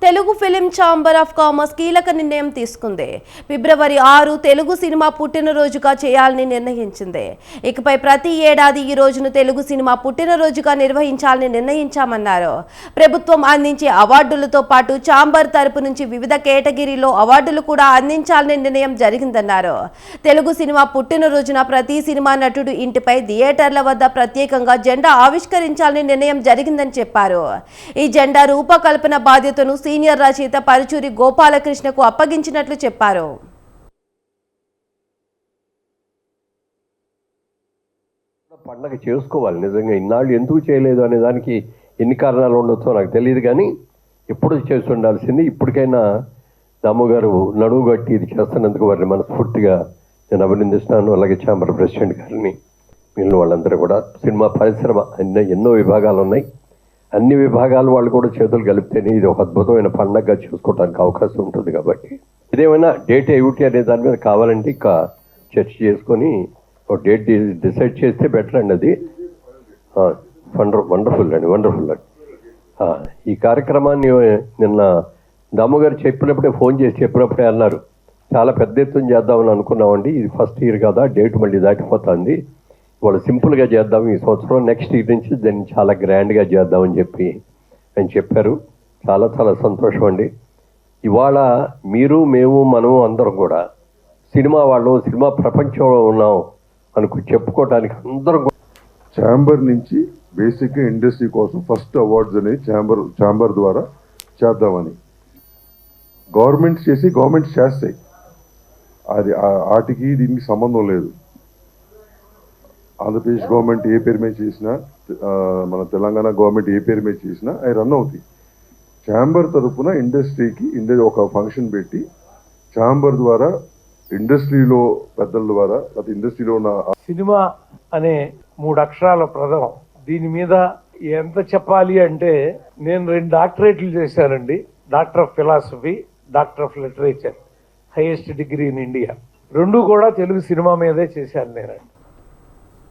Telugu film chamber of commerce కీలక నిర్ణయం తీసుకుంది. ఫిబ్రవరి 6 తెలుగు సినిమా పుట్టినరోజుగా చేయాలని నిర్ణయించింది. ఇకపై ప్రతి ఏడాది ఈ రోజును తెలుగు సినిమా పుట్టినరోజుగా నిర్వహించాలని నిర్ణయించామన్నారు. ప్రభుత్వం అందించే అవార్డులతో పాటు ఛాంబర్ తరపు నుంచి వివిధ కేటగిరీలో అవార్డులు కూడా అందించాలని నిర్ణయం జరిగిందన్నారు. తెలుగు సినిమా పుట్టినరోజున ప్రతి సినిమా నటుడు ఇంటిపై థియేటర్ల వద్ద ప్రత్యేకంగా జెండా ఆవిష్కరించాలని నిర్ణయం జరిగిందని చెప్పారు. ఈ జెండా రూపకల్పన బాధ్యతను సీనియర్ రచయిత పరుచూరి గోపాలకృష్ణకు అప్పగించినట్లు చెప్పారు. పండగ చేసుకోవాలి. నిజంగా ఇన్నాళ్ళు ఎందుకు చేయలేదు అనే దానికి ఎన్ని కారణాలు ఉండొచ్చో నాకు తెలియదు, కానీ ఎప్పుడు చేసి ఉండాల్సింది. ఇప్పటికైనా దామోగారు నడువు గట్టి ఇది చేస్తున్నందుకు వారిని మనస్ఫూర్తిగా నేను అభినందిస్తున్నాను. అలాగే ఛాంబర్ ప్రెసిడెంట్ గారిని, మిగిలిన వాళ్ళందరూ కూడా. సినిమా పరిశ్రమ ఎన్నో విభాగాలు ఉన్నాయి. అన్ని విభాగాల వాళ్ళు కూడా చేతులు కలిపితేనే ఇది ఒక అద్భుతమైన పండగగా చేసుకోవడానికి అవకాశం ఉంటుంది. కాబట్టి ఇదేమైనా డేట్ ఏమిటి అనే దాని మీద కావాలంటే ఇంకా చర్చ చేసుకొని ఒక డేట్ డిసైడ్ చేస్తే బెటర్ అండి. అది వండర్ఫుల్ అండి. ఈ కార్యక్రమాన్ని నిన్న దామోగారు చెప్పినప్పుడే ఫోన్ చేసి చెప్పినప్పుడే అన్నారు, చాలా పెద్ద ఎత్తున చేద్దామని అనుకున్నామండి. ఇది ఫస్ట్ ఇయర్ కదా, డేట్ మళ్ళీ దాటిపోతుంది, వాళ్ళు సింపుల్గా చేద్దాం ఈ సంవత్సరం, నెక్స్ట్ ఇయర్ నుంచి దాన్ని చాలా గ్రాండ్గా చేద్దామని చెప్పి ఆయన చెప్పారు. చాలా చాలా సంతోషం అండి. ఇవాళ మీరు, మేము, మనము అందరం కూడా సినిమా వాళ్ళు, సినిమా ప్రపంచంలో ఉన్నాం చెప్పుకోవడానికి అందరం ఛాంబర్ నుంచి బేసిక్గా ఇండస్ట్రీ కోసం ఫస్ట్ అవార్డ్స్ అనేది ఛాంబర్ ద్వారా చేద్దామని గవర్నమెంట్స్ చేస్తాయి. అది వాటికి దీనికి సంబంధం లేదు. ఆంధ్రప్రదేశ్ గవర్నమెంట్ ఏ పేరు మీద చేసినా, మన తెలంగాణ గవర్నమెంట్ ఏ పేరు మీద చేసినా అవి రన్ అవుతాయి. ఛాంబర్ తరఫున ఇండస్ట్రీకి ఒక ఫంక్షన్ పెట్టి ఛాంబర్ ద్వారా ఇండస్ట్రీలో పెద్దల ద్వారా ఇండస్ట్రీలో ఉన్న సినిమా అనే 3 అక్షరాల పదం, దీని మీద ఎంత చెప్పాలి అంటే నేను 2 డాక్టరేట్లు చేశానండి. Doctor of philosophy, doctor of literature, highest degree in India. 2 కూడా తెలుగు సినిమా మీదే చేశాను నేను.